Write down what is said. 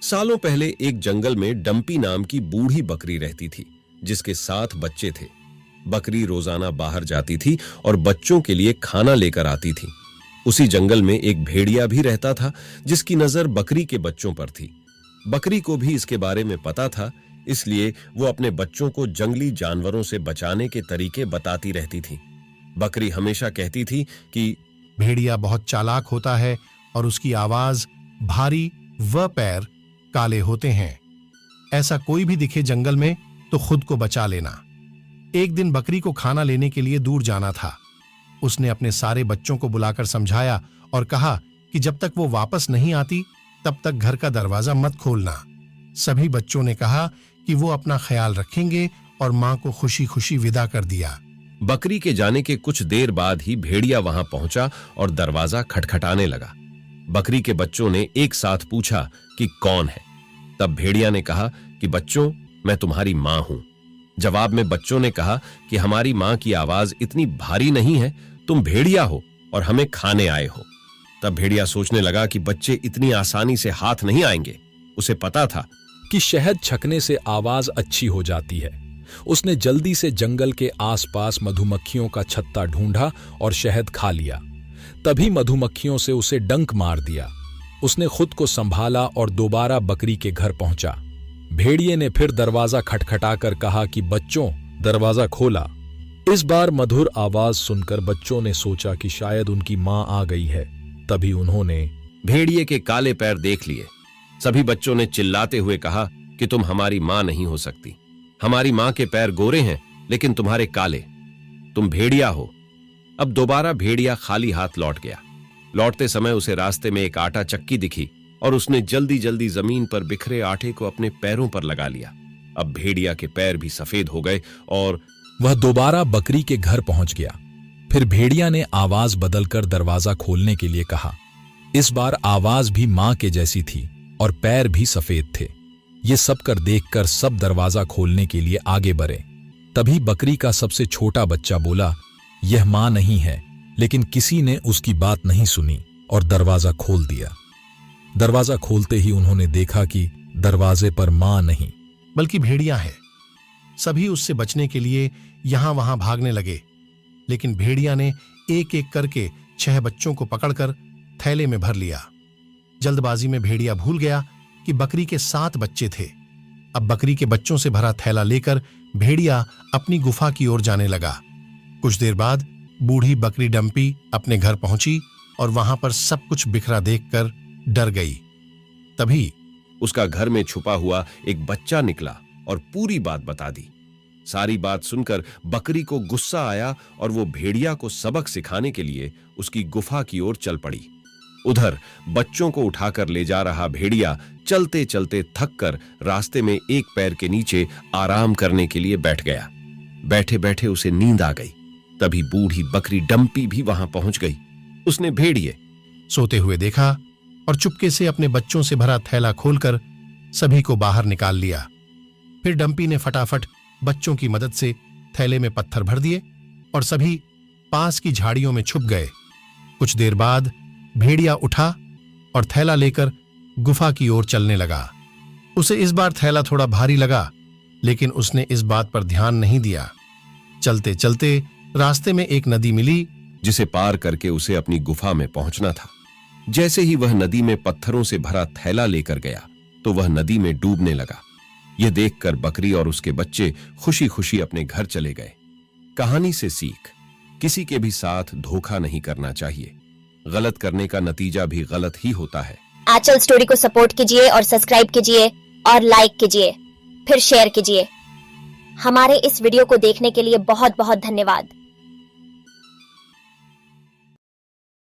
सालों पहले एक जंगल में डंपी नाम की बूढ़ी बकरी रहती थी, जिसके 7 बच्चे थे। बकरी रोजाना बाहर जाती थी और बच्चों के लिए खाना लेकर आती थी। उसी जंगल में एक भेड़िया भी रहता था, जिसकी नजर बकरी के बच्चों पर थी। बकरी को भी इसके बारे में पता था, इसलिए वो अपने बच्चों को जंगली जानवरों से बचाने के तरीके बताती रहती थी। बकरी हमेशा कहती थी कि भेड़िया बहुत चालाक होता है और उसकी आवाज भारी व पैर काले होते हैं। ऐसा कोई भी दिखे जंगल में तो खुद को बचा लेना। एक दिन बकरी को खाना लेने के लिए दूर जाना था। उसने अपने सारे बच्चों को बुलाकर समझाया और कहा कि जब तक वो वापस नहीं आती तब तक घर का दरवाजा मत खोलना। सभी बच्चों ने कहा कि वो अपना ख्याल रखेंगे और मां को खुशी खुशी विदा कर दिया। बकरी के जाने के कुछ देर बाद ही भेड़िया वहां पहुंचा और दरवाजा खटखटाने लगा। बकरी के बच्चों ने एक साथ पूछा कि कौन है। तब भेड़िया ने कहा कि बच्चों, मैं तुम्हारी मां हूं। जवाब में बच्चों ने कहा कि हमारी मां की आवाज इतनी भारी नहीं है, तुम भेड़िया हो और हमें खाने आए हो। तब भेड़िया सोचने लगा कि बच्चे इतनी आसानी से हाथ नहीं आएंगे। उसे पता था कि शहद छकने से आवाज अच्छी हो जाती है। उसने जल्दी से जंगल के आसपास मधुमक्खियों का छत्ता ढूंढा और शहद खा लिया। तभी मधुमक्खियों से उसे डंक मार दिया। उसने खुद को संभाला और दोबारा बकरी के घर पहुंचा। भेड़िए ने फिर दरवाजा खटखटाकर कहा कि बच्चों, दरवाजा खोला। इस बार मधुर आवाज सुनकर बच्चों ने सोचा कि शायद उनकी मां आ गई है। तभी उन्होंने भेड़िए के काले पैर देख लिए। सभी बच्चों ने चिल्लाते हुए कहा कि तुम हमारी मां नहीं हो सकती। हमारी मां के पैर गोरे हैं, लेकिन तुम्हारे काले। तुम भेड़िया हो। अब दोबारा भेड़िया खाली हाथ लौट गया। लौटते समय उसे रास्ते में एक आटा चक्की दिखी और उसने जल्दी जल्दी जमीन पर बिखरे आटे को अपने पैरों पर लगा लिया। अब भेड़िया के पैर भी सफेद हो गए और वह दोबारा बकरी के घर पहुंच गया। फिर भेड़िया ने आवाज बदलकर दरवाजा खोलने के लिए कहा। इस बार आवाज भी मां के जैसी थी और पैर भी सफेद थे। ये सब कर देखकर सब दरवाजा खोलने के लिए आगे बढ़े। तभी बकरी का सबसे छोटा बच्चा बोला, यह मां नहीं है। लेकिन किसी ने उसकी बात नहीं सुनी और दरवाजा खोल दिया। दरवाजा खोलते ही उन्होंने देखा कि दरवाजे पर मां नहीं बल्कि भेड़िया है। सभी उससे बचने के लिए यहां वहां भागने लगे, लेकिन भेड़िया ने एक एक करके 6 बच्चों को पकड़कर थैले में भर लिया। जल्दबाजी में भेड़िया भूल गया कि बकरी के 7 बच्चे थे। अब बकरी के बच्चों से भरा थैला लेकर भेड़िया अपनी गुफा की ओर जाने लगा। कुछ देर बाद बूढ़ी बकरी डंपी अपने घर पहुंची और वहां पर सब कुछ बिखरा देखकर डर गई। तभी उसका घर में छुपा हुआ एक बच्चा निकला और पूरी बात बता दी। सारी बात सुनकर बकरी को गुस्सा आया और वो भेड़िया को सबक सिखाने के लिए उसकी गुफा की ओर चल पड़ी। उधर बच्चों को उठाकर ले जा रहा भेड़िया चलते चलते थक कर रास्ते में एक पैर के नीचे आराम करने के लिए बैठ गया। बैठे बैठे उसे नींद आ गई। तभी बूढ़ी बकरी डंपी भी वहां पहुंच गई। उसने भेड़िए सोते हुए देखा और चुपके से अपने बच्चों से भरा थैला खोलकर सभी को बाहर निकाल लिया। फिर डंपी ने फटाफट बच्चों की मदद से थैले में पत्थर भर दिए और सभी पास की झाड़ियों में छुप गए। कुछ देर बाद भेड़िया उठा और थैला लेकर गुफा की ओर चलने लगा। उसे इस बार थैला थोड़ा भारी लगा, लेकिन उसने इस बात पर ध्यान नहीं दिया। चलते चलते रास्ते में एक नदी मिली, जिसे पार करके उसे अपनी गुफा में पहुंचना था। जैसे ही वह नदी में पत्थरों से भरा थैला लेकर गया तो वह नदी में डूबने लगा। यह देखकर बकरी और उसके बच्चे खुशी खुशी अपने घर चले गए। कहानी से सीख, किसी के भी साथ धोखा नहीं करना चाहिए। गलत करने का नतीजा भी गलत ही होता है। आंचल स्टोरी को सपोर्ट कीजिए और सब्सक्राइब कीजिए और लाइक कीजिए, फिर शेयर कीजिए। हमारे इस वीडियो को देखने के लिए बहुत बहुत धन्यवाद।